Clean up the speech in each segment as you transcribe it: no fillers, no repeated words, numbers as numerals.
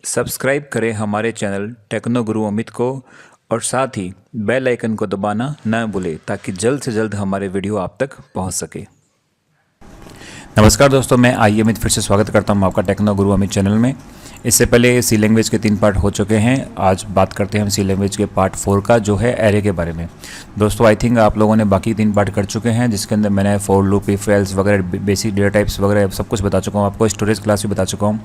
Subscribe करें हमारे channel techno गुरु अमित को और साथ ही बेल आइकन को दबाना न भूलें ताकि जल्द से जल्द हमारे वीडियो आप तक पहुंच सके। नमस्कार दोस्तों, मैं आई अमित फिर से स्वागत करता हूं आपका टेक्नो गुरु अमित चैनल में। इससे पहले सी लैंग्वेज के 3 पार्ट हो चुके हैं। आज बात करते हैं हम सी लैंग्वेज के पार्ट 4 का, जो है एरे के बारे में। दोस्तों आई थिंक आप लोगों ने बाकी 3 पार्ट कर चुके हैं, जिसके अंदर मैंने फॉर लूप, इफ एल्स वगैरह, बेसिक डेटा टाइप्स वगैरह सब कुछ बता चुका हूँ आपको। स्टोरेज क्लास भी बता चुका हूँ।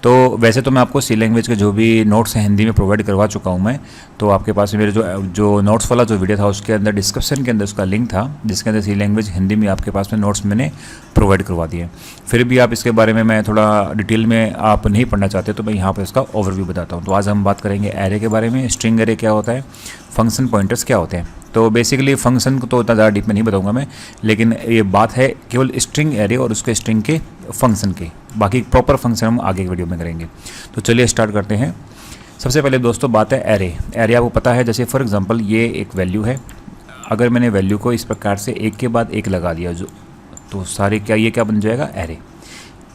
तो वैसे तो मैं आपको सी लैंग्वेज के जो भी नोट्स हैं हिंदी में प्रोवाइड करवा चुका हूँ मैं। तो आपके पास मेरे जो नोट्स वाला जो वीडियो था उसके अंदर डिस्क्रिप्शन के अंदर उसका लिंक था, जिसके अंदर सी लैंग्वेज हिंदी में आपके पास में नोट्स मैंने प्रोवाइड करवा दिए। फिर भी आप इसके बारे में मैं थोड़ा डिटेल में आप नहीं पढ़ना चाहते तो मैं यहाँ पर इसका ओवरव्यू बताता हूँ। तो आज हम बात करेंगे एरे के बारे में। स्ट्रिंग एरे क्या होता है, फंक्शन पॉइंटर्स क्या होते हैं। तो बेसिकली फंक्शन को तो उतना ज़्यादा डीप में नहीं बताऊंगा मैं, लेकिन ये बात है केवल स्ट्रिंग एरे और उसके स्ट्रिंग के फंक्शन के। बाकी प्रॉपर फंक्शन हम आगे के वीडियो में करेंगे। तो चलिए स्टार्ट करते हैं। सबसे पहले दोस्तों बात है एरे। एरे आपको पता है, जैसे फॉर एग्जांपल ये एक वैल्यू है। अगर मैंने वैल्यू को इस प्रकार से एक के बाद एक लगा दिया तो सारे क्या बन जाएगा, एरे।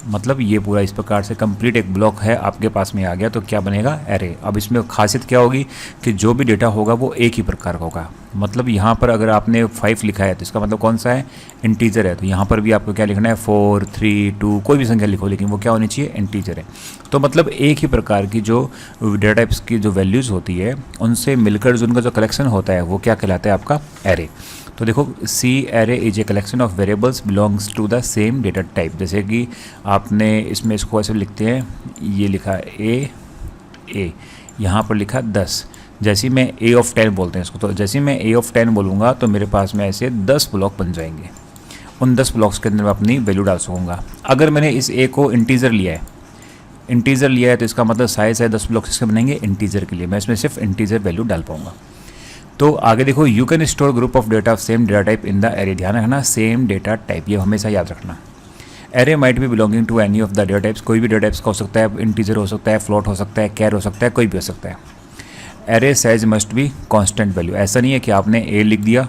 मतलब ये पूरा इस प्रकार से कंप्लीट एक ब्लॉक है आपके पास में आ गया तो क्या बनेगा, एरे। अब इसमें खासियत क्या होगी कि जो भी डेटा होगा वो एक ही प्रकार का होगा। मतलब यहाँ पर अगर आपने 5 लिखा है तो इसका मतलब कौन सा है, इंटीजर है। तो यहाँ पर भी आपको क्या लिखना है, 4, 3, 2 कोई भी संख्या लिखो, लेकिन वो क्या होनी चाहिए, इंटीजर है। तो मतलब एक ही प्रकार की जो डेटा टाइप्स की जो वैल्यूज़ होती है उनसे मिलकर जो उनका जो कलेक्शन होता है वो क्या कहलाता है, आपका एरे। तो देखो, C array is a collection of variables belongs to the same data type. जैसे कि आपने इसमें इसको ऐसे लिखते हैं, ये लिखा ए, यहाँ पर लिखा 10। जैसे मैं ए ऑफ 10 बोलते हैं इसको, तो जैसे मैं ए ऑफ 10 बोलूँगा तो मेरे पास में ऐसे 10 ब्लॉक बन जाएंगे। उन 10 ब्लॉक्स के अंदर मैं अपनी वैल्यू डाल सकूँगा। अगर मैंने इस ए को इंटीजर लिया है तो इसका मतलब साइज है 10 ब्लॉक्स इसके बनेंगे इंटीजर के लिए। मैं इसमें सिर्फ इंटीजर वैल्यू डाल पाऊँगा। तो आगे देखो, you can store group of data of same data type in the array. ध्यान रखना, सेम डेटा टाइप, ये हमेशा याद रखना। Array might be belonging to any of the data types. कोई भी डेटा टाइप्स का हो सकता है, इंटीजर हो सकता है, फ्लोट हो सकता है, कैर हो सकता है, कोई भी हो सकता है। Array size must be constant value. ऐसा नहीं है कि आपने ए लिख दिया,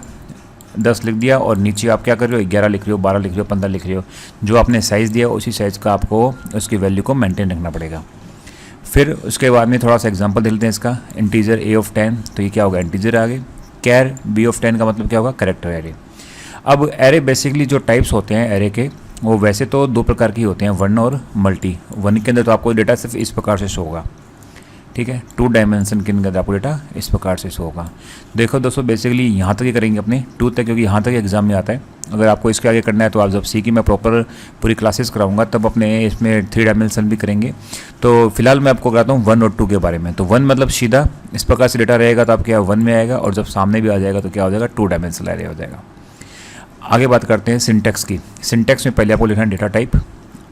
10 लिख दिया और नीचे आप क्या कर रहे हो, 11 लिख रहे हो, 12 लिख रहे हो, 15 लिख रहे हो। जो आपने साइज़ दिया उसी साइज़ का आपको उसकी वैल्यू को मेंटेन रखना पड़ेगा। फिर उसके बाद में थोड़ा सा एग्जाम्पल दे लेते हैं इसका। इंटीजर ए ऑफ 10, तो ये क्या होगा, इंटीजर आ गई। कैर बी ऑफ 10 का मतलब क्या होगा, कैरेक्टर एरे। अब एरे बेसिकली जो टाइप्स होते हैं एरे के, वो वैसे तो 2 प्रकार की होते हैं, वन और मल्टी। वन के अंदर तो आपको डेटा सिर्फ इस प्रकार से शो होगा, ठीक है। 2 डायमेंशन के अंदर आपको डेटा इस प्रकार से शो होगा। देखो दोस्तों, बेसिकली यहाँ तक ही करेंगे अपने 2 तक, क्योंकि यहाँ तक एग्जाम में आता है। अगर आपको इसके आगे करना है तो आप जब सी की मैं प्रॉपर पूरी क्लासेस कराऊंगा तब अपने इसमें 3 डायमेंशन भी करेंगे। तो फिलहाल मैं आपको कराता हूँ 1 और 2 के बारे में। तो 1 मतलब सीधा इस प्रकार से डेटा रहेगा तो आपके यहाँ 1 में आएगा, और जब सामने भी आ जाएगा तो क्या हो जाएगा, 2 डायमेंशनल एरे हो जाएगा। आगे बात करते हैं सिंटैक्स की। सिंटैक्स में पहले आपको लिखना है डेटा टाइप,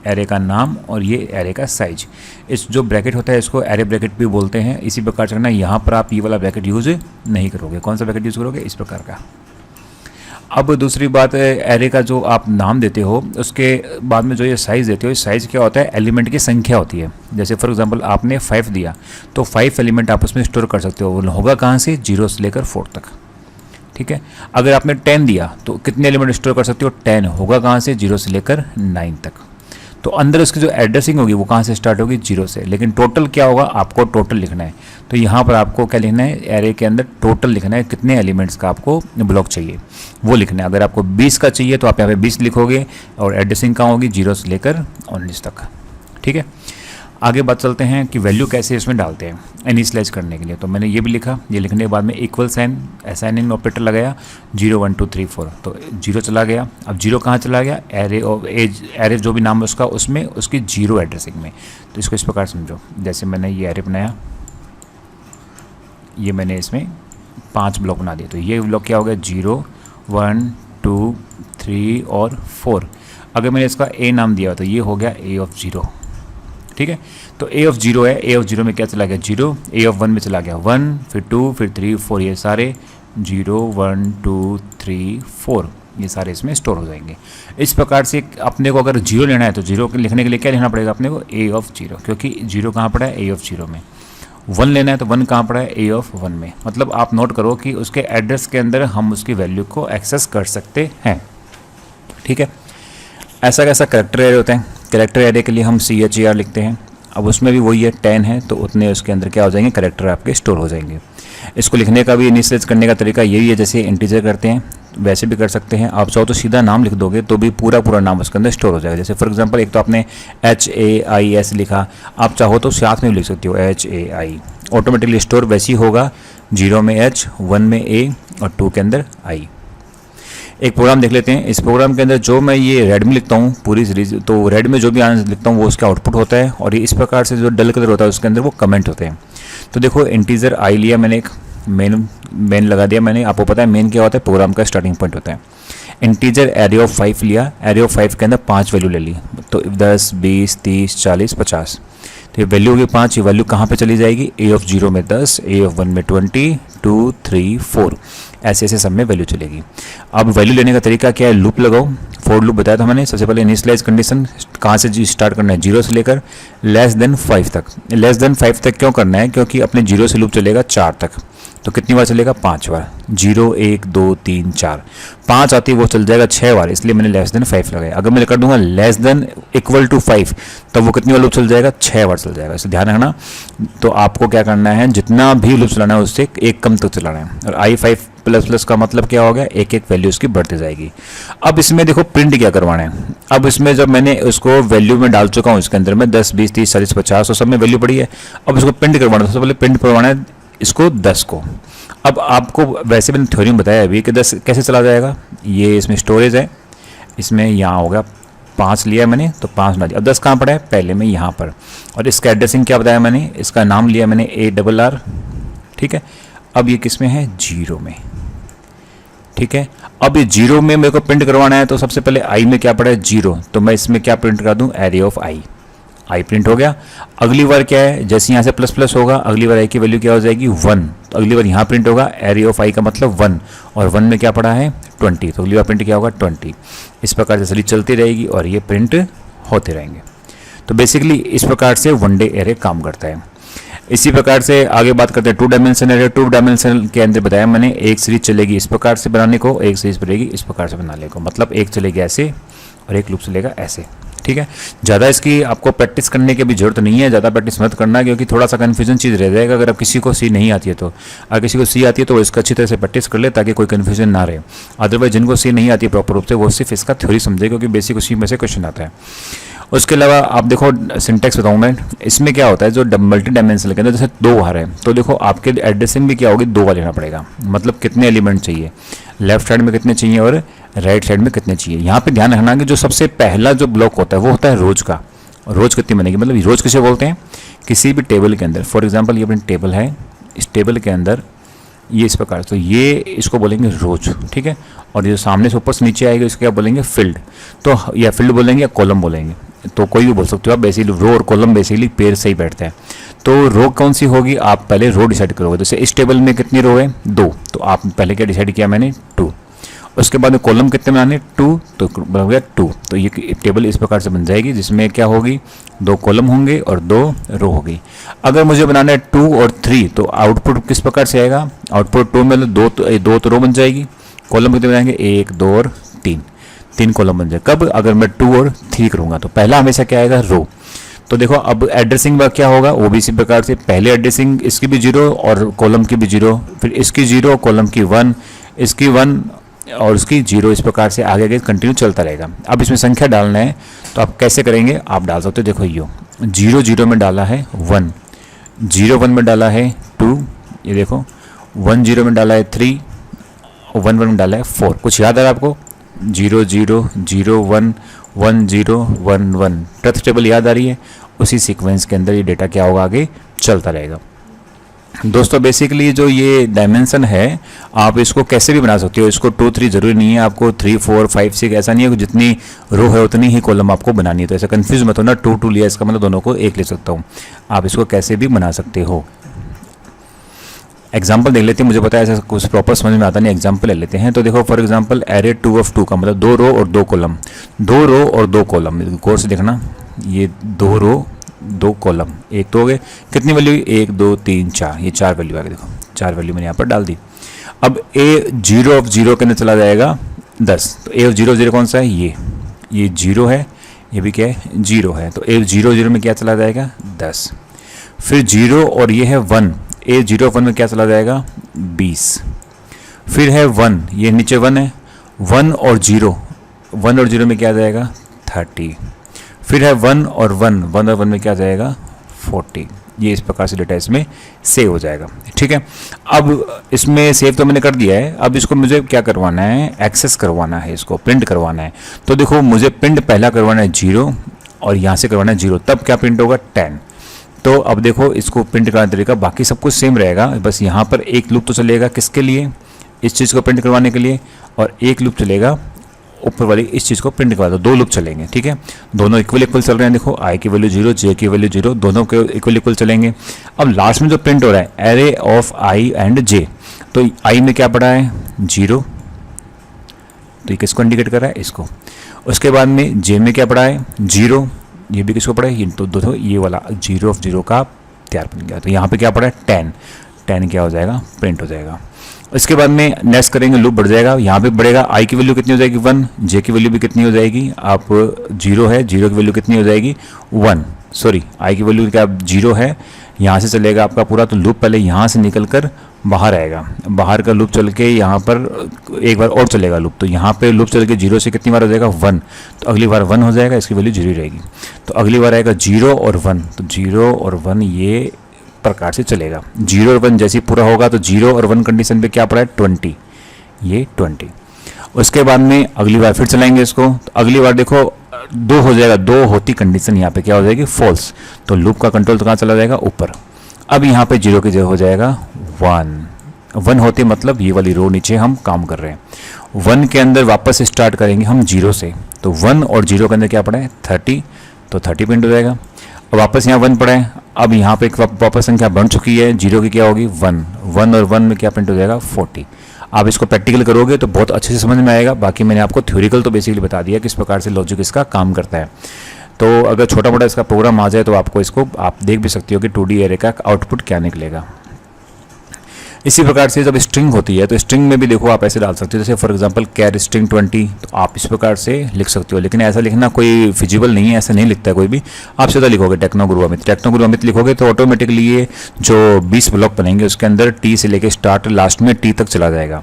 एरे का नाम और ये एरे का साइज। इस जो ब्रैकेट होता है इसको एरे ब्रैकेट भी बोलते हैं। इसी प्रकार से करना, यहाँ पर आप ये वाला ब्रैकेट यूज़ नहीं करोगे। कौन सा ब्रैकेट यूज़ करोगे, इस प्रकार का। अब दूसरी बात, एरे का जो आप नाम देते हो उसके बाद में जो ये साइज़ देते हो, इस साइज़ क्या होता है, एलिमेंट की संख्या होती है। जैसे फॉर एग्जांपल आपने 5 दिया तो 5 एलिमेंट आप उसमें स्टोर कर सकते हो। वो होगा कहाँ से, 0 से लेकर 4 तक, ठीक है। अगर आपने 10 दिया तो कितने एलिमेंट स्टोर कर सकते हो, 10। होगा कहाँ से, 0 से लेकर 9 तक। तो अंदर उसकी जो एड्रेसिंग होगी वो कहाँ से स्टार्ट होगी, 0 से। लेकिन टोटल क्या होगा, आपको टोटल लिखना है। तो यहाँ पर आपको क्या लिखना है, एरे के अंदर टोटल लिखना है, कितने एलिमेंट्स का आपको ब्लॉक चाहिए वो लिखना है। अगर आपको 20 का चाहिए तो आप यहाँ पे 20 लिखोगे, और एड्रेसिंग कहाँ होगी, 0 से लेकर 19 तक, ठीक है। आगे बात चलते हैं कि वैल्यू कैसे इसमें डालते हैं इनिशियलाइज करने के लिए। तो मैंने ये भी लिखा, ये लिखने के बाद में इक्वल साइन असाइनिंग ऑपरेटर लगाया, 0 1 2 3 4, तो 0 चला गया। अब 0 कहाँ चला गया, एरे और एरे जो भी नाम है उसका, उसमें उसकी 0 एड्रेसिंग में। तो इसको इस प्रकार समझो, जैसे मैंने ये एरे बनाया, ये मैंने इसमें 5 ब्लॉक बना दिए। तो ये ब्लॉक क्या हो गया, 0 1 2 3 और 4। अगर मैंने इसका ए नाम दिया तो ये हो गया ए ऑफ 0, ठीक है। तो ए ऑफ 0 है, ए ऑफ 0 में क्या चला गया, 0। ए ऑफ 1 में चला गया 1, फिर 2, फिर 3 4, ये सारे 0 1 2 3 4 ये सारे इसमें स्टोर हो जाएंगे। इस प्रकार से अपने को अगर 0 लेना है तो 0 लिखने के लिए क्या लिखना पड़ेगा अपने को, ए ऑफ 0, क्योंकि 0 कहाँ पड़ा है, ए ऑफ 0 में। 1 लेना है तो 1 कहाँ पड़ा है, ए ऑफ 1 में। मतलब आप नोट करो कि उसके एड्रेस के अंदर हम उसकी वैल्यू को एक्सेस कर सकते हैं, ठीक है। ऐसा कैसा करेक्टर एरे होते हैं। करेक्टर एरे के लिए हम CHAR लिखते हैं। अब उसमें भी वही है 10 है, तो उतने उसके अंदर क्या हो जाएंगे, कैरेक्टर आपके स्टोर हो जाएंगे। इसको लिखने का भी, इनिशियलाइज करने का तरीका यही है, जैसे इंटीजर करते हैं वैसे भी कर सकते हैं। आप चाहो तो सीधा नाम लिख दोगे तो भी पूरा पूरा नाम उसके अंदर स्टोर हो जाएगा। जैसे फॉर एग्जांपल एक तो आपने HAIS लिखा, आप चाहो तो साथ में भी लिख सकते हो HAI, ऑटोमेटिकली स्टोर वैसे ही होगा, 0 में H, 1 में A और 2 के अंदर I। एक प्रोग्राम देख लेते हैं। इस प्रोग्राम के अंदर जो मैं ये रेड में लिखता हूँ पूरी सीरीज, तो रेड में जो भी आंसर लिखता हूँ वो उसका आउटपुट होता है, और ये इस प्रकार से जो डल कलर होता है उसके अंदर वो कमेंट होते हैं। तो देखो इंटीजर आई लिया मैंने, एक मेन लगा दिया मैंने। आपको पता है मेन क्या होता है, प्रोग्राम का स्टार्टिंग पॉइंट होता है। इंटीजर एरे ऑफ 5 लिया, एरे ऑफ 5 के अंदर 5 वैल्यू ले ली, तो 10, 20, 30, 40, 50। तो ये वैल्यू होगी 5, ये वैल्यू कहाँ पे चली जाएगी, A ऑफ 0 में 10, A ऑफ 1 में 20, 2, 3, 4, ऐसे ऐसे सब में वैल्यू चलेगी। अब वैल्यू लेने का तरीका क्या है, लूप लगाओ। फॉर लूप बताया था मैंने। सबसे पहले इनिशियलाइज कंडीशन कहाँ से स्टार्ट करना है, 0 से लेकर लेस देन 5 तक। लेस देन 5 तक क्यों करना है, क्योंकि अपने 0 से लूप चलेगा 4 तक, तो कितनी बार चलेगा, 5 बार। 0, 1, 2, 3, 4, 5 आती है वो चल जाएगा 6 बार, इसलिए मैंने लेस देन 5 लगाया। अगर मैं कर दूंगा लेस देन इक्वल टू 5, तब वो कितनी बार लूप चल जाएगा, 6 बार चल जाएगा। इसे ध्यान रखना। तो आपको क्या करना है, जितना भी लूप चलाना है उससे एक कम तक चलाना है। और I5++ का मतलब क्या हो गया, एक एक वैल्यू उसकी बढ़ती जाएगी। अब इसमें देखो प्रिंट क्या करवाना है। अब इसमें जब मैंने उसको वैल्यू में डाल चुका हूँ, इसके अंदर में 10, 20, 30, 40, 50 और सब में वैल्यू पड़ी है। अब इसको प्रिंट करवाना है। सबसे पहले प्रिंट करवाना है इसको 10 को। अब आपको वैसे मैंने थ्योरी में बताया अभी कि 10 कैसे चला जाएगा। ये इसमें स्टोरेज है, इसमें यहाँ होगा 5 लिया मैंने, तो 5 ना दिया। अब 10 कहाँ पड़ा है, पहले में यहाँ पर। और इसका एड्रेसिंग क्या बताया मैंने, इसका नाम लिया मैंने ARR, ठीक है। अब ये किस में है, 0 में, ठीक है। अब ये 0 में मेरे को प्रिंट करवाना है, तो सबसे पहले I में क्या पड़ा है, 0, तो मैं इसमें क्या प्रिंट कर दूँ, एरे ऑफ I प्रिंट हो गया। अगली बार क्या है, जैसे यहाँ से प्लस होगा, अगली बार I की वैल्यू क्या हो जाएगी, 1, तो अगली बार यहाँ प्रिंट होगा एरे ऑफ I का मतलब 1, और 1 में क्या पड़ा है, 20, तो अगली बार प्रिंट क्या होगा, 20। इस प्रकार से सीरीज चलती रहेगी और ये प्रिंट होते रहेंगे। तो बेसिकली इस प्रकार से वन डे एरे काम करता है। इसी प्रकार से आगे बात करते हैं 2 डायमेंशन एरे। 2 डायमेंशन के अंदर बताया मैंने, एक सीरीज चलेगी इस प्रकार से बनाने को, एक सीरीज पड़ेगी इस प्रकार से बनाने को, मतलब एक चलेगी ऐसे और एक लूप चलेगा ऐसे, ठीक है। ज़्यादा इसकी आपको प्रैक्टिस करने की भी जरूरत नहीं है, ज़्यादा प्रैक्टिस मत करना, क्योंकि थोड़ा सा कन्फ्यूजन चीज़ रह जाएगा। अगर आप किसी को सी नहीं आती है तो, अगर किसी को सी आती है तो इसका अच्छी तरह से प्रैक्टिस कर ले, ताकि कोई कन्फ्यूजन ना रहे। अदरवाइज जिनको सी नहीं आती प्रॉपर रूप से, वो सिर्फ इसका थ्योरी समझे, क्योंकि बेसिक उसी में से क्वेश्चन आता है। उसके अलावा आप देखो सिंटेक्स बताऊँ मैं, इसमें क्या होता है, जो मल्टी डायमेंशनल के अंदर जैसे 2 बार है, तो देखो आपके एड्रेसिंग भी क्या होगी, 2 बार लेना पड़ेगा। मतलब कितने एलिमेंट चाहिए, लेफ्ट साइड में कितने चाहिए और राइट साइड में कितने चाहिए। यहाँ पे ध्यान रखना कि जो सबसे पहला जो ब्लॉक होता है वो होता है रोज का। रोज कितनी बनेगी, मतलब रोज किसे बोलते हैं, किसी भी टेबल के अंदर। फॉर एग्जांपल ये अपनी टेबल है, इस टेबल के अंदर ये इस प्रकार, तो ये इसको बोलेंगे रोज, ठीक है। और ये सामने से ऊपर से नीचे आएगा इसको क्या बोलेंगे, फील्ड। तो या फील्ड बोलेंगे या कॉलम बोलेंगे, तो कोई भी बोल सकते हो आप। बेसिकली रो और कॉलम बेसिकली पेयर से ही बैठते हैं। तो रो कौन सी होगी, आप पहले रो डिसाइड करोगे। जैसे इस टेबल में कितनी रो है, 2, तो आप पहले क्या डिसाइड किया मैंने, 2। उसके बाद में कॉलम कितने बनाने, 2, तो हो गया 2। तो ये टेबल इस प्रकार से बन जाएगी, जिसमें क्या होगी, 2 कॉलम होंगे और 2 रो होगी। अगर मुझे बनाना है 2 और 3, तो आउटपुट किस प्रकार से आएगा, आउटपुट 2 में 2 तो रो बन जाएगी। कॉलम कितने बनाएंगे, 1, 2 और 3 कॉलम बन जाए। कब, अगर मैं 2 और 3 करूँगा, तो पहला हमेशा क्या आएगा, रो। तो देखो अब एड्रेसिंग का क्या होगा, वो भी इसी प्रकार से, पहले एड्रेसिंग इसकी भी 0 और कॉलम की भी 0, फिर इसकी 0, कॉलम की 1, इसकी 1 और उसकी 0, इस प्रकार से आगे आगे कंटिन्यू चलता रहेगा। अब इसमें संख्या डालना है, तो आप कैसे करेंगे, आप डाल सकते हो। देखो यो 0 0 में डाला है 1, 0 1 में डाला है 2, ये देखो 1 0 में डाला है 3, 1 1 में डाला है 4। कुछ याद है आपको, 0 0 0 1 1 0 1 1, ट्रुथ टेबल याद आ रही है। उसी सीक्वेंस के अंदर ये डेटा क्या होगा, आगे चलता रहेगा। दोस्तों बेसिकली जो ये डायमेंशन है, आप इसको कैसे भी बना सकते हो। इसको 2 3 जरूरी नहीं है, आपको 3 4 5 6 ऐसा नहीं है कि जितनी रो है उतनी ही कॉलम आपको बनानी है। तो ऐसा कंफ्यूज मत होना, 2 2 लिया इसका मतलब दोनों को एक ले सकता हूँ। आप इसको कैसे भी बना सकते हो। एग्जाम्पल देख लेते हैं, मुझे पता है ऐसा कुछ प्रॉपर समझ में आता नहीं, एग्जाम्पल ले लेते हैं। तो देखो फॉर एग्जाम्पल एरे 2 ऑफ 2 का मतलब 2 रो और 2 कॉलम, 2 रो और 2 कॉलम। गौर से देखना, ये 2 रो 2 कॉलम, एक तो हो गए, कितनी वैल्यू, 1 2 3 4, ये 4 वैल्यू आ गई। देखो 4 वैल्यू मैंने यहाँ पर डाल दी। अब ए 0 ऑफ 0 के अंदर चला जाएगा 10, तो ए ऑफ 0 0 कौन सा है, ये 0 है, ये भी क्या है 0 है, तो ए 0 0 में क्या चला जाएगा 10, फिर 0 और ये है 1, ए 0 1 में क्या चला जाएगा 20, फिर है 1, ये नीचे 1 है, 1 और 0, 1 और 0 में क्या आ जाएगा 30, फिर है 1 और 1, 1 और 1 में क्या आ जाएगा 40। ये इस प्रकार से डेटा इसमें सेव हो जाएगा। ठीक है, अब इसमें सेव तो मैंने कर दिया है, अब इसको मुझे क्या करवाना है, एक्सेस करवाना है, इसको प्रिंट करवाना है। तो देखो मुझे प्रिंट पहला करवाना है 0 और यहाँ से करवाना है 0, तब क्या प्रिंट होगा 10। तो अब देखो इसको प्रिंट करने का तरीका बाकी सब कुछ सेम रहेगा, बस यहाँ पर एक लूप तो चलेगा किसके लिए, इस चीज़ को प्रिंट करवाने के लिए, और एक लूप चलेगा ऊपर वाली इस चीज़ को प्रिंट करवा दो, 2 लूप चलेंगे। ठीक है, दोनों इक्वल चल रहे हैं, देखो आई की वैल्यू 0, जे की वैल्यू 0, दोनों के इक्वल चलेंगे। अब लास्ट में जो प्रिंट हो रहा है एरे ऑफ आई एंड जे, तो आई में क्या पड़ा है 0, तो ये किसको इंडिकेट कर रहा है, इसको। उसके बाद में जे में क्या पड़ा है 0, ये भी किसको पड़ा है, ये तो दोस्तों ये वाला 0 ऑफ 0 का तैयार बन गया। तो यहाँ पे क्या पड़ा है 10, 10 क्या हो जाएगा प्रिंट हो जाएगा। इसके बाद में नेक्स्ट करेंगे, लूप बढ़ जाएगा, यहाँ पे बढ़ेगा, आई की वैल्यू कितनी हो जाएगी 1, जे की वैल्यू भी कितनी हो जाएगी, आप 0 है, 0 की वैल्यू कितनी हो जाएगी 1, सॉरी आई की वैल्यू क्या 0 है, यहाँ से चलेगा आपका पूरा, तो लूप पहले यहाँ से निकल कर बाहर आएगा, बाहर का लूप चल के यहाँ पर एक बार और चलेगा लूप, तो यहाँ पे लूप चल के 0 से कितनी बार हो जाएगा 1, तो अगली बार 1 हो जाएगा, इसकी वैल्यू 0 रहेगी। तो अगली बार आएगा 0 और 1, तो 0 और 1 ये प्रकार से चलेगा। 0 और 1 जैसे पूरा होगा तो 0 और 1 कंडीशन पे क्या पड़ा है 20, ये 20। उसके बाद में अगली बार फिर चलाएंगे इसको, तो अगली बार देखो 2 हो जाएगा, 2 होती कंडीशन यहाँ पे क्या हो जाएगी फॉल्स, तो लूप का कंट्रोल तो कहाँ चला जाएगा ऊपर। अब यहाँ पे 0 की जगह हो जाएगा 1 होते मतलब ये वाली रो नीचे हम काम कर रहे हैं। 1 के अंदर वापस स्टार्ट करेंगे हम 0 से, तो 1 और 0 के अंदर क्या पड़ा है 30, तो 30 प्रिंट हो जाएगा। अब वापस यहाँ 1 पड़ा है, अब यहाँ पे एक वापस संख्या बढ़ चुकी है, 0 की क्या होगी 1, 1 और 1 में क्या प्रिंट हो जाएगा 40। आप इसको प्रैक्टिकल करोगे तो बहुत अच्छे से समझ में आएगा, बाकी मैंने आपको थ्योरिकल तो बेसिकली बता दिया किस प्रकार से लॉजिक इसका काम करता है। तो अगर छोटा मोटा इसका प्रोग्राम आ जाए तो आपको इसको आप देख भी सकते हो कि 2D एरे का आउटपुट क्या निकलेगा। इसी प्रकार से जब स्ट्रिंग होती है तो स्ट्रिंग में भी देखो आप ऐसे डाल सकते हो, जैसे फॉर एग्जांपल कैर स्ट्रिंग 20, तो आप इस प्रकार से लिख सकते हो, लेकिन ऐसा लिखना कोई फिजिबल नहीं है, ऐसा नहीं लिखता है कोई भी। आप सीधा लिखोगे टेक्नो गुरु अमित लिखोगे तो ऑटोमेटिकली ये जो 20 ब्लॉक बनेंगे उसके अंदर टी से लेके स्टार्ट लास्ट में टी तक चला जाएगा,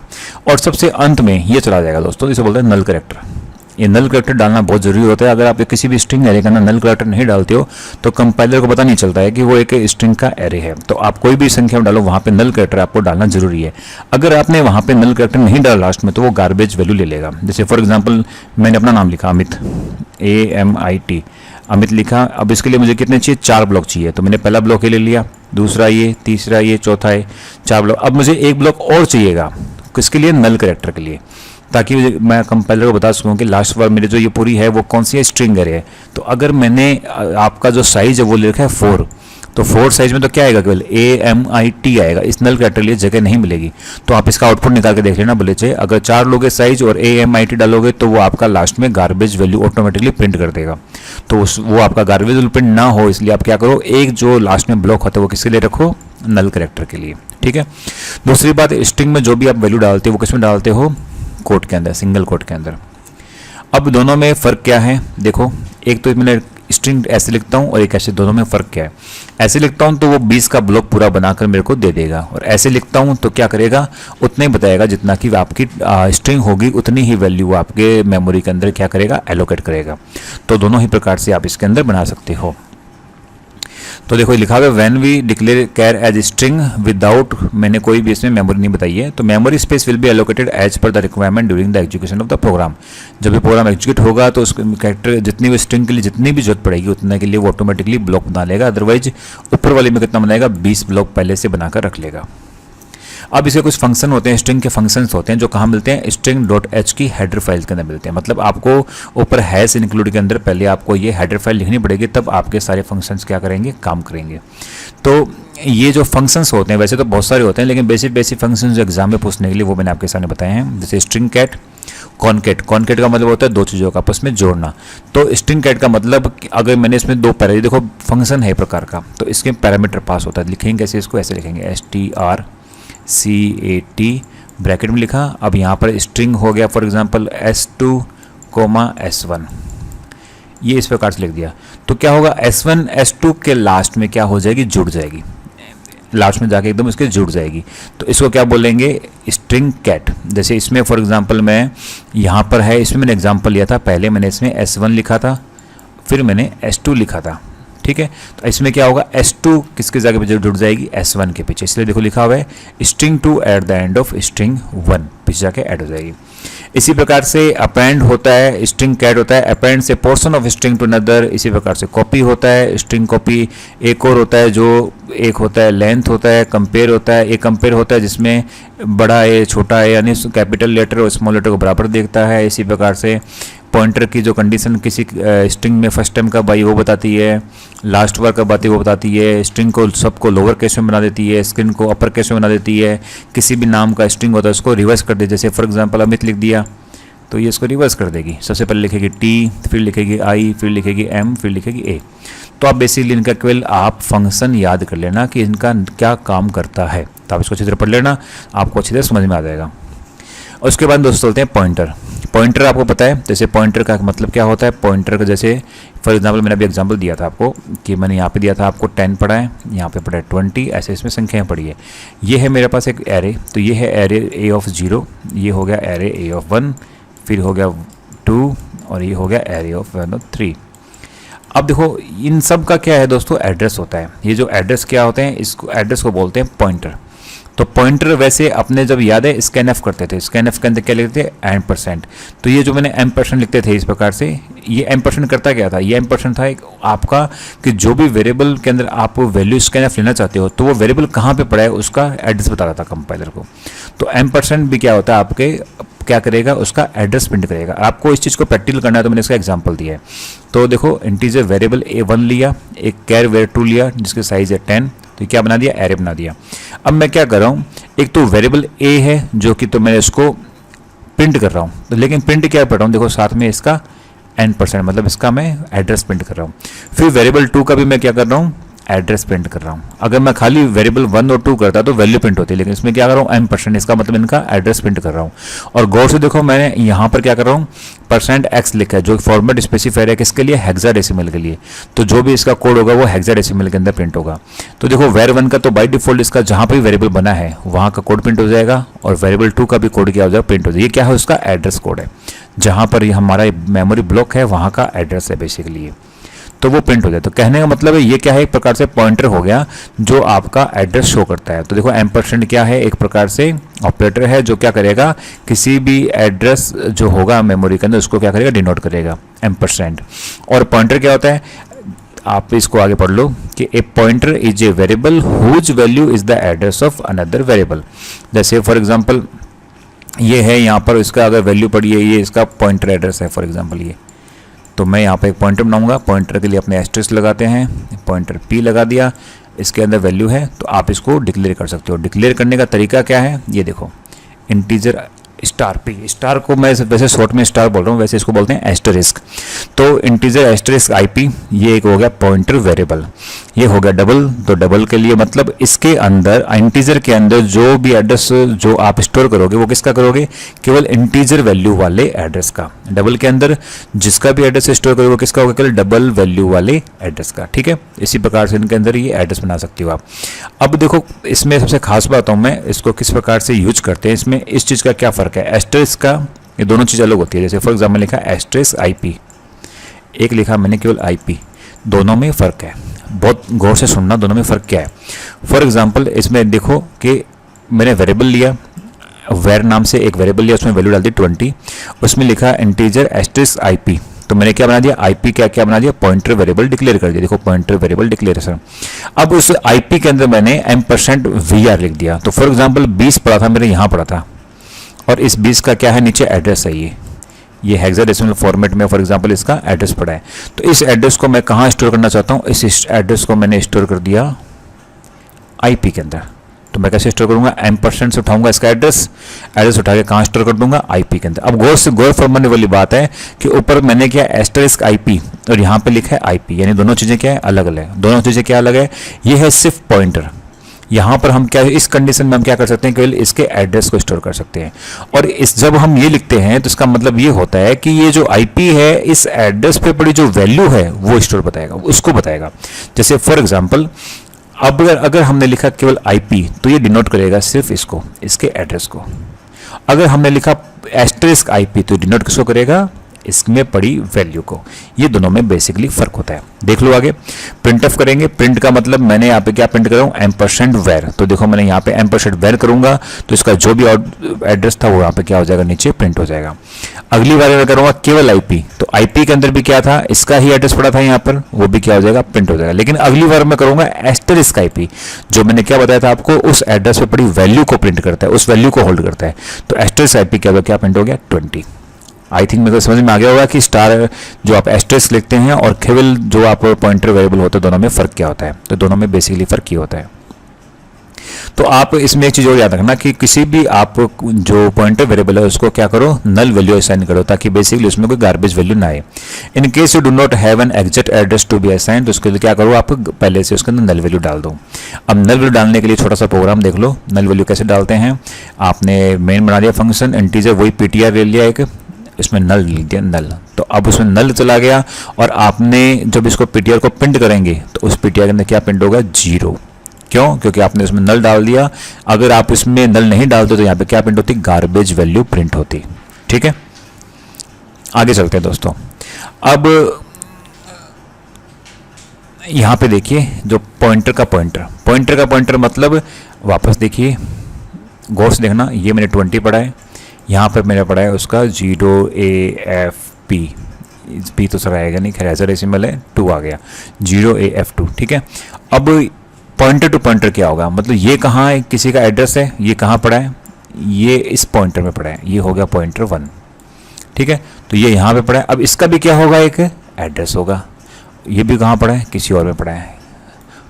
और सबसे अंत में ये चला जाएगा दोस्तों, इसे बोलते हैं नल करेक्टर। ये नल करेक्टर डालना बहुत ज़रूरी होता है। अगर आप किसी भी स्ट्रिंग एरे का नल करेक्टर नहीं डालते हो तो कंपाइलर को पता नहीं चलता है कि वो एक स्ट्रिंग का एरे है। तो आप कोई भी संख्या डालो वहाँ पे नल करेक्टर आपको डालना जरूरी है। अगर आपने वहाँ पे नल करेक्टर नहीं डाला लास्ट में तो वो गार्बेज वैल्यू ले लेगा। जैसे फॉर एग्जाम्पल मैंने अपना नाम लिखा अमित, AMIT अमित लिखा। अब इसके लिए मुझे कितने चाहिए 4 ब्लॉक चाहिए, तो मैंने पहला ब्लॉक ले लिया, दूसरा ये, तीसरा ये, चौथा ये, 4 ब्लॉक। अब मुझे एक ब्लॉक और चाहिएगा, किसके लिए नल करेक्टर के लिए, ताकि मैं कंपाइलर को बता सकूं कि लास्ट बार मेरे जो ये पूरी है वो कौन सी है स्ट्रिंग एरे है। तो अगर मैंने आपका जो साइज है वो ले रखा है 4, तो 4 साइज में तो क्या आएगा केवल AMIT आएगा, इस नल करेक्टर के लिए जगह नहीं मिलेगी। तो आप इसका आउटपुट निकाल के देख लेना बोले चाहिए, अगर 4 लोगे साइज और AMIT डालोगे तो वो आपका लास्ट में गार्बेज वैल्यू ऑटोमेटिकली प्रिंट कर देगा। तो वो आपका गार्बेज वैल्यू प्रिंट ना हो इसलिए आप क्या करो, एक जो लास्ट में ब्लॉक होता है वो किसके लिए रखो, नल करेक्टर के लिए। ठीक है। दूसरी बात, स्ट्रिंग में जो भी आप वैल्यू डालते हो वो किसमें डालते हो, कोट के अंदर, सिंगल कोट के अंदर। अब दोनों में फ़र्क क्या है देखो, एक तो मैंने स्ट्रिंग ऐसे लिखता हूँ और एक ऐसे, दोनों में फ़र्क क्या है। ऐसे लिखता हूँ तो वो 20 का ब्लॉक पूरा बनाकर मेरे को दे देगा, और ऐसे लिखता हूँ तो क्या करेगा, उतने ही बताएगा जितना कि आपकी स्ट्रिंग होगी उतनी ही वैल्यू आपके मेमोरी के अंदर क्या करेगा, एलोकेट करेगा। तो दोनों ही प्रकार से आप इसके अंदर बना सकते हो। तो देखो लिखा हुआ है when we declare char as string without, मैंने कोई भी इसमें मेमोरी नहीं बताई है, तो memory space will be allocated as per the requirement during the execution of the program. जब भी प्रोग्राम एग्जीक्यूट होगा तो उस कैरेक्टर जितनी भी स्ट्रिंग के लिए जितनी भी जरूरत पड़ेगी उतने के लिए वो ऑटोमेटिकली ब्लॉक बना लेगा, अदरवाइज ऊपर वाले में कितना बनाएगा, 20 ब्लॉक पहले से बनाकर रख लेगा। अब इसके कुछ फंक्शन होते हैं, स्ट्रिंग के फंक्शंस होते हैं जो कहाँ मिलते हैं, string.h की हेडर फाइल के अंदर मिलते हैं। मतलब आपको ऊपर हैश इंक्लूड के अंदर पहले आपको ये हेडर फाइल लिखनी पड़ेगी, तब आपके सारे फंक्शंस क्या करेंगे, काम करेंगे। तो ये जो फंक्शंस होते हैं वैसे तो बहुत सारे होते हैं, लेकिन बेसिक फंक्शंस जो एग्जाम में पूछने के लिए वो मैंने आपके सामने बताए हैं। जैसे स्ट्रिंग कैट, कॉनकेट का मतलब होता है 2 चीज़ों का आपस में जोड़ना। तो स्ट्रिंग कैट का मतलब अगर मैंने इसमें 2 पैरामीटर, देखो फंक्शन है प्रकार का, तो इसके पैरामीटर पास होता है, लिखेंगे कैसे इसको, ऐसे लिखेंगे STRCAT ब्रैकेट में लिखा। अब यहाँ पर स्ट्रिंग हो गया फॉर एग्जांपल S2, S1, ये इस प्रकार से लिख दिया। तो क्या होगा, S1 S2 के लास्ट में क्या हो जाएगी, जुड़ जाएगी, लास्ट में जाके एकदम इसके जुड़ जाएगी। तो इसको क्या बोलेंगे, स्ट्रिंग कैट। जैसे इसमें फॉर एग्जांपल मैं यहाँ पर है, इसमें मैंने एग्जांपल लिया था, पहले मैंने इसमें S1 लिखा था, फिर मैंने S2 लिखा था, ठीक है। तो इसमें क्या होगा, S2 किसके जगह पे जुड़ जाएगी, S1 के पीछे, इसलिए देखो लिखा हुआ है string 2 at the end of string 1, पीछे जाके ऐड हो जाएगी। इसी प्रकार से अपेंड होता है, स्ट्रिंग कैट होता है, अपेंड से portion of string to another. इसी प्रकार से कॉपी होता है, स्ट्रिंग कॉपी। एक और होता है जो एक होता है लेंथ होता है, कंपेयर होता है। एक कंपेयर होता है जिसमें बड़ा ए छोटा ए यानी कैपिटल लेटर और स्मॉल लेटर को बराबर देखता है। इसी प्रकार से पॉइंटर की जो कंडीशन किसी स्ट्रिंग में फर्स्ट टाइम कब आई वो बताती है, लास्ट बार कब आती है वो बताती है। स्ट्रिंग को सबको लोअर केस में बना देती है, स्ट्रिंग को अपर केस में बना देती है। किसी भी नाम का स्ट्रिंग होता है उसको रिवर्स कर दे, जैसे फॉर एग्जांपल अमित लिख दिया तो ये इसको रिवर्स कर देगी। सबसे पहले लिखेगी टी, फिर लिखेगी आई, फिर लिखेगी एम, फिर लिखेगी ए। तो आप बेसिकली इनका केवल आप फंक्शन याद कर लेना कि इनका क्या काम करता है, तो आप इसको अच्छी तरह पढ़ लेना, आपको अच्छी तरह समझ में आ जाएगा। और उसके बाद दोस्तों चलते हैं पॉइंटर। पॉइंटर आपको पता है, जैसे पॉइंटर का मतलब क्या होता है, पॉइंटर का जैसे फॉर एग्जांपल मैंने अभी एग्जांपल दिया था आपको कि मैंने यहाँ पे दिया था आपको 10 पढ़ा है, यहाँ पे पढ़ा है 20, ऐसे इसमें संख्याएं पढ़ी है। ये है मेरे पास एक एरे, तो ये है एरे ए ऑफ 0, ये हो गया एरे ए ऑफ 1, फिर हो गया 2 और ये हो गया एरे ऑफ 3। अब देखो इन सब का क्या है दोस्तों, एड्रेस होता है। ये जो एड्रेस क्या होते हैं, इसको एड्रेस को बोलते हैं पॉइंटर। तो पॉइंटर वैसे अपने जब याद है स्कैनएफ करते थे, स्कैनएफ के अंदर क्या लिखते थे, एम%। तो ये जो मैंने एम% लिखते थे इस प्रकार से, ये एम% करता क्या था, ये एम% था एक आपका कि जो भी वेरिएबल के अंदर आप वैल्यू स्कैनएफ लेना चाहते हो तो वो वेरिएबल कहाँ पे पड़ा है उसका एड्रेस बता रहा था कंपाइलर को। तो एम% भी क्या होता है आपके क्या करेगा, उसका एड्रेस प्रिंट करेगा। आपको इस चीज़ को प्रैक्टिकल करना है तो मैंने इसका एग्जांपल दिया है। तो देखो इंटीजर वेरिएबल A1 लिया, एक कैर वेर 2 लिया जिसके साइज़ है 10, तो क्या बना दिया, एरे बना दिया। अब मैं क्या कर रहा हूँ, एक तो वेरिएबल A है जो कि तो मैं इसको प्रिंट कर रहा हूँ, तो लेकिन प्रिंट क्या कर रहा हूँ, देखो साथ में इसका n%, मतलब इसका मैं एड्रेस प्रिंट कर रहा हूँ। फिर वेरिएबल 2 का भी मैं क्या कर रहा हूँ, एड्रेस प्रिंट कर रहा हूँ। अगर मैं खाली वेरिएबल 1 और 2 करता तो वैल्यू प्रिंट होती है, लेकिन इसमें क्या कर रहा हूँ, m%, इसका मतलब इनका एड्रेस प्रिंट कर रहा हूँ। और गौर से देखो मैंने यहाँ पर क्या कर रहा हूँ, %x लिखा है जो फॉर्मेट स्पेसिफायर है किसके लिए, हेक्साडेसिमल के लिए। तो जो भी इसका कोड होगा वो हेक्साडेसिमल के अंदर प्रिंट होगा। तो देखो var1 का तो बाय डिफॉल्ट इसका जहाँ पर भी वेरिएबल बना है वहाँ का कोड प्रिंट हो जाएगा, और वेरिएबल 2 का भी कोड क्या हो जाएगा, प्रिंट हो जाएगा। ये क्या है, उसका एड्रेस कोड है, जहाँ पर हमारा मेमोरी ब्लॉक है वहाँ का एड्रेस है बेसिकली, तो वो प्रिंट हो जाए। तो कहने का मतलब है ये क्या है, एक प्रकार से पॉइंटर हो गया जो आपका एड्रेस शो करता है। तो देखो m% क्या है, एक प्रकार से ऑपरेटर है जो क्या करेगा, किसी भी एड्रेस जो होगा मेमोरी के अंदर उसको क्या करेगा, डिनोट करेगा m%। और पॉइंटर क्या होता है, आप इसको आगे पढ़ लो कि a pointer is a variable whose value is the address of another variable. जैसे फॉर एग्जाम्पल ये है, यहाँ पर इसका अगर वैल्यू पड़ी है, ये इसका पॉइंटर एड्रेस है फॉर एग्जाम्पल ये, तो मैं यहाँ पे एक पॉइंटर बनाऊंगा। पॉइंटर के लिए अपने एस्टेरिस्क लगाते हैं, पॉइंटर p लगा दिया, इसके अंदर वैल्यू है तो आप इसको डिक्लेयर कर सकते हो। डिक्लेयर करने का तरीका क्या है, ये देखो इंटीजर p, स्टार को मैं वैसे शॉर्ट में स्टार बोल रहा हूँ, वैसे इसको बोलते हैं एस्टेरिस्क। तो इंटीजर एस्टेरिस्क IP, ये एक हो गया पॉइंटर वेरिएबल, ये हो गया डबल। तो डबल के लिए मतलब इसके अंदर इंटीजर के अंदर जो भी एड्रेस जो आप स्टोर करोगे वो किसका करोगे, केवल इंटीजर वैल्यू वाले एड्रेस का। डबल के अंदर जिसका भी एड्रेस स्टोर करोगे वो किसका होगा, केवल डबल वैल्यू वाले एड्रेस का, ठीक है। इसी प्रकार से इनके अंदर ये एड्रेस बना सकती हो आप। अब देखो इसमें सबसे खास बात हूँ मैं इसको किस प्रकार से यूज करते हैं, इसमें इस चीज़ का क्या फ़र्क है, एस्टेरिस्क का, ये दोनों चीज़ अलग होती है। जैसे फॉर एग्जाम्पल लिखा एस्टेरिस्क IP, एक लिखा मैंने केवल IP, दोनों में फ़र्क है, बहुत गौर से सुनना दोनों में फ़र्क क्या है। फॉर एग्जांपल इसमें देखो कि मैंने वेरिएबल लिया, वेर नाम से एक वेरिएबल लिया, उसमें वैल्यू डाल दी 20, उसमें लिखा इंटीजर एस्टेरिस्क IP, तो मैंने क्या बना दिया, IP क्या बना दिया, पॉइंटर वेरिएबल डिक्लेयर कर दिया। देखो पॉइंटर वेरिएबल डिक्लेरेशन। अब उस IP के अंदर मैंने m% VR लिख दिया। तो फॉर एग्जाम्पल 20 पड़ा था मेरे, यहाँ पड़ा था, और इस 20 का क्या है, नीचे एड्रेस है, ये हेक्साडेसिमल फॉर्मेट में फॉर एग्जांपल इसका एड्रेस पड़ा है। तो इस एड्रेस को मैं कहाँ स्टोर करना चाहता हूँ, इस एड्रेस को मैंने स्टोर कर दिया IP के अंदर। तो मैं कैसे स्टोर करूँगा, m% से उठाऊंगा इसका एड्रेस उठा के कहाँ स्टोर कर दूंगा, IP के अंदर। अब गौर फरमाने वाली बात है कि ऊपर मैंने क्या एस्टेरिस्क IP और यहाँ पे लिखा है IP, यानी दोनों चीज़ें क्या है, अलग अलग है। दोनों चीज़ें क्या अलग है, ये है सिर्फ पॉइंटर, यहाँ पर हम क्या, इस कंडीशन में हम क्या कर सकते हैं, केवल इसके एड्रेस को स्टोर कर सकते हैं। और इस जब हम ये लिखते हैं तो इसका मतलब ये होता है कि ये जो आईपी है इस एड्रेस पे पड़ी जो वैल्यू है वो स्टोर बताएगा, उसको बताएगा। जैसे फॉर एग्जांपल अब अगर हमने लिखा केवल आईपी तो ये डिनोट करेगा सिर्फ इसको, इसके एड्रेस को। अगर हमने लिखा एस्टेरिस्क आईपी तो डिनोट किसको करेगा, इसमें पड़ी वैल्यू को। ये दोनों में बेसिकली फर्क होता है। देख लो आगे, प्रिंट ऑफ करेंगे। प्रिंट का मतलब मैंने यहाँ पे क्या प्रिंट कर रहा हूँ, %var। तो देखो मैंने यहाँ पे %var करूंगा तो इसका जो भी एड्रेस था वो यहाँ पे क्या हो जाएगा, नीचे प्रिंट हो जाएगा। अगली बार मैं करूंगा केवल आईपी, तो आईपी के अंदर भी क्या था, इसका ही एड्रेस पड़ा था यहाँ पर, वो भी क्या हो जाएगा, प्रिंट हो जाएगा। लेकिन अगली बार मैं करूंगा एस्टेरिस्क आईपी, जो मैंने क्या बताया था आपको, उस एड्रेस पे पड़ी वैल्यू को प्रिंट करता है, उस वैल्यू को होल्ड करता है। तो एस्टेरिस्क आईपी क्या प्रिंट हो गया, 20। आई थिंक मेरे को समझ में आ गया होगा कि स्टार जो आप एस्टेरिस्क लिखते हैं और केवल जो आप पॉइंटर वेरिएबल होता है, दोनों में फ़र्क क्या होता है। तो दोनों में बेसिकली फ़र्क ही होता है। तो आप इसमें एक चीज़ और याद रखना कि किसी भी आप जो पॉइंटर वेरिएबल है उसको क्या करो, नल वैल्यू असाइन करो, ताकि बेसिकली उसमें कोई गार्बेज वैल्यू ना आए। In case you do not have an exact address to be assign, तो उसके लिए क्या करो, आप पहले से उसके अंदर नल वैल्यू डाल दो। अब नल वैल्यू डालने के लिए छोटा सा प्रोग्राम देख लो। नल वैल्यू कैसे डालते हैं, आपने मेन बना दिया फंक्शन, इंटीजर वही पीटीआर ले लिया, एक इसमें नल लिख दिया, नल। तो अब उसमें नल चला गया और आपने जब इसको पीटीआर को प्रिंट करेंगे तो उस पीटीआर के अंदर क्या प्रिंट होगा, 0। क्यों, क्योंकि आपने उसमें नल डाल दिया। अगर आप इसमें नल नहीं डालते तो यहाँ पे क्या प्रिंट होती, गार्बेज वैल्यू प्रिंट होती। ठीक है, आगे चलते हैं दोस्तों। अब यहाँ पे देखिए जो पॉइंटर का पॉइंटर मतलब वापस देखिए, गौर से देखना, ये मैंने 20 पढ़ा है, यहाँ पर मेरा पढ़ा है उसका 0AF_P। P तो सर आएगा नहीं, खैर ऐसा डेसिमल है, 2 आ गया, 0AF2। ठीक है, अब पॉइंटर टू पॉइंटर क्या होगा, मतलब ये कहाँ है, किसी का एड्रेस है, ये कहाँ पड़ा है, ये इस पॉइंटर में पड़ा है, ये हो गया पॉइंटर 1। ठीक है, तो ये यहाँ पे पड़ा है। अब इसका भी क्या होगा, एक एड्रेस होगा, ये भी कहाँ पड़ा है, किसी और में पड़ा है।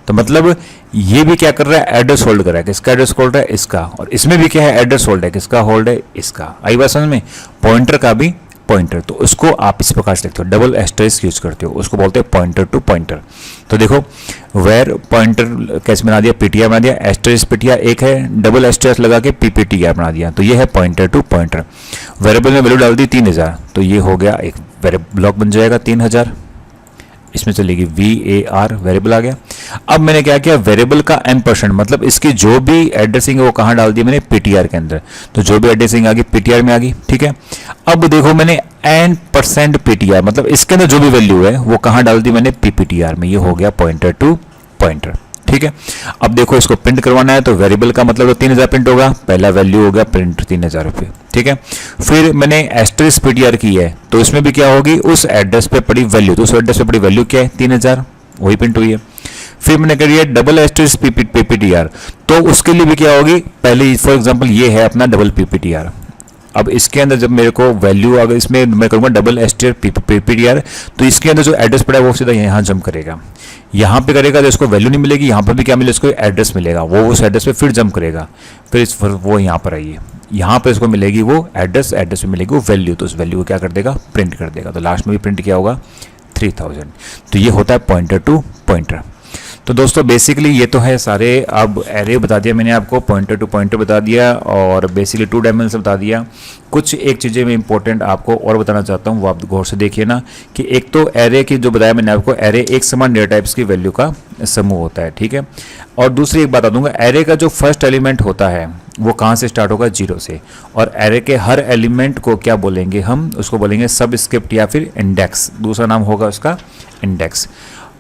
तो मतलब ये भी क्या कर रहा है, एड्रेस होल्ड कर रहा है, किसका एड्रेस होल्ड है, इसका। और इसमें भी क्या है, एड्रेस होल्ड है, किसका होल्ड है, इसका। आई बात समझ में, पॉइंटर का भी पॉइंटर, तो उसको आप इस प्रकार से लिखते हो, डबल एस्टेरिस्क यूज करते हो, उसको बोलते हैं पॉइंटर टू पॉइंटर। तो देखो वेर पॉइंटर कैसे बना दिया, पीटीआर बना दिया, एस्टेरिस्क पीटीआर एक है, डबल एस्टेरिस्क लगा के पीपीटीआर बना दिया, तो ये है पॉइंटर टू पॉइंटर। वेरिएबल में वैल्यू डाल दी 3000, तो ये हो गया एक ब्लॉक बन जाएगा 3000, इसमें चलेगी VAR, वेरिएबल आ गया। अब मैंने क्या किया, वेरिएबल का %, मतलब इसकी जो भी एड्रेसिंग है वो कहाँ डाल दी मैंने, पीटीआर के अंदर। तो जो भी एड्रेसिंग आ गई पीटीआर में आ गई। ठीक है, अब देखो मैंने %, पीटीआर मतलब इसके अंदर जो भी वैल्यू है वो कहाँ डाल दी मैंने, पीपीटीआर में। ये हो गया पॉइंटर टू पॉइंटर। ठीक है, अब देखो इसको प्रिंट करवाना है तो वेरिएबल का मतलब तो 3000 प्रिंट होगा, पहला वैल्यू हो गया प्रिंट 3000 रुपये। ठीक है, फिर मैंने एस्टेरिस्क पीटीआर की है तो इसमें भी क्या होगी, उस एड्रेस पे पड़ी वैल्यू, तो उस एड्रेस पे पड़ी वैल्यू क्या है, 3000, वही प्रिंट हुई है। फिर मैंने करी है डबल एस्टेरिस्क पीपीटीआर, तो उसके लिए भी क्या होगी, पहले फॉर एग्जाम्पल ये है अपना डबल पीपीटीआर। अब इसके अंदर जब मेरे को वैल्यू अगर इसमें मैं करूँगा डबल एस्टेरिस्क पीपीटीआर, तो इसके अंदर जो एड्रेस पड़ा है वो सीधा यहाँ जंप करेगा, यहाँ पे करेगा तो इसको वैल्यू नहीं मिलेगी, यहाँ पर भी क्या मिलेगा, इसको एड्रेस मिलेगा, वो उस एड्रेस पे फिर जंप करेगा, फिर वो यहाँ पर आइए, यहाँ पे इसको मिलेगी वो एड्रेस पे मिलेगी वो वैल्यू, तो उस वैल्यू को क्या कर देगा, प्रिंट कर देगा। तो लास्ट में भी प्रिंट किया होगा 3000। तो ये होता है पॉइंटर टू पॉइंटर। तो दोस्तों बेसिकली ये तो है सारे, अब एरे बता दिया मैंने आपको, पॉइंटर टू पॉइंटर बता दिया और बेसिकली 2 डायमेंशन बता दिया। कुछ एक चीज़ें मैं इंपॉर्टेंट आपको और बताना चाहता हूँ, वो आप गौर से देखिए ना, कि एक तो एरे की जो बताया मैंने आपको, एरे एक समान डेटा टाइप्स की वैल्यू का समूह होता है। ठीक है, और दूसरी एक बता दूंगा, एरे का जो फर्स्ट एलिमेंट होता है वो कहाँ से स्टार्ट होगा, 0 से। और एरे के हर एलिमेंट को क्या बोलेंगे हम, उसको बोलेंगे सबस्क्रिप्ट या फिर इंडेक्स, दूसरा नाम होगा उसका इंडेक्स।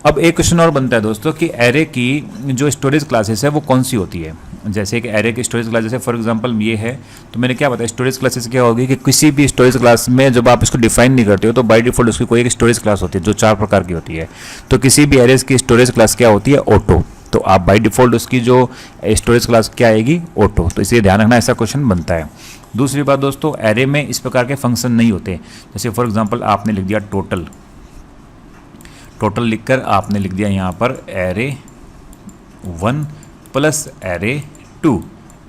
अब एक क्वेश्चन और बनता है दोस्तों कि एरे की जो स्टोरेज क्लासेस है वो कौन सी होती है। जैसे कि एरे की स्टोरेज क्लास, जैसे फॉर एग्जांपल ये है, तो मैंने क्या बताया, स्टोरेज क्लासेस क्या होगी कि किसी भी स्टोरेज क्लास में जब आप इसको डिफाइन नहीं करते हो तो बाय डिफॉल्ट उसकी कोई एक स्टोरेज क्लास होती है जो 4 प्रकार की होती है। तो किसी भी एरेज की स्टोरेज क्लास क्या होती है, ऑटो। तो आप बाय डिफॉल्ट उसकी जो स्टोरेज क्लास क्या आएगी, ऑटो। तो इसलिए ध्यान रखना, ऐसा क्वेश्चन बनता है। दूसरी बात दोस्तों, एरे में इस प्रकार के फंक्शन नहीं होते। जैसे फॉर एग्जाम्पल आपने लिख दिया टोटल लिखकर आपने लिख दिया यहाँ पर एरे 1 प्लस एरे 2,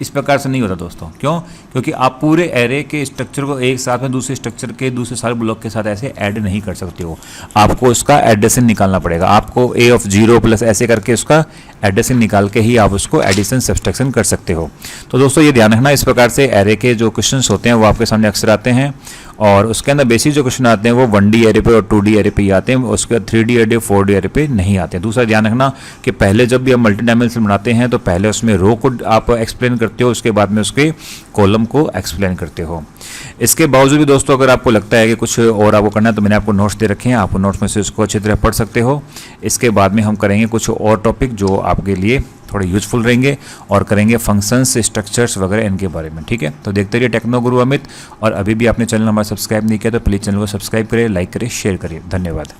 इस प्रकार से नहीं होता दोस्तों। क्यों? क्योंकि आप पूरे एरे के स्ट्रक्चर को एक साथ में दूसरे स्ट्रक्चर के दूसरे सारे ब्लॉक के साथ ऐसे ऐड नहीं कर सकते हो। आपको उसका एडिशन निकालना पड़ेगा। आपको ए ऑफ 0 प्लस ऐसे करके उसका एडिशन निकाल के ही आप उसको एडिशन सब्सट्रैक्शन कर सकते हो। तो दोस्तों ये ध्यान रखना, इस प्रकार से एरे के जो क्वेश्चंस होते हैं वो आपके सामने अक्सर आते हैं और उसके अंदर बेसिक जो क्वेश्चन आते हैं वो 1D एरे पे और 2D एरे पे ही आते हैं, उसके 3D एरे 4D एरे पे नहीं आते हैं। दूसरा ध्यान रखना कि पहले जब भी आप मल्टी डायमेंशनल बनाते हैं तो पहले उसमें रो को आप एक्सप्लेन करते हो, उसके बाद में उसके कॉलम को एक्सप्लेन करते हो। इसके बावजूद भी दोस्तों अगर आपको लगता है कि कुछ और आपको करना है तो मैंने आपको नोट्स दे रखे हैं, आप नोट्स में से उसको अच्छी तरह पढ़ सकते हो। इसके बाद में हम करेंगे कुछ और टॉपिक जो आपके लिए थोड़े यूजफुल रहेंगे और करेंगे फंक्शंस, स्ट्रक्चर्स वगैरह इनके बारे में। ठीक है, तो देखते रहिए टेक्नो गुरु अमित। और अभी भी आपने चैनल हमारा सब्सक्राइब नहीं किया तो प्लीज़ चैनल को सब्सक्राइब करें, लाइक करें, शेयर करिए। धन्यवाद।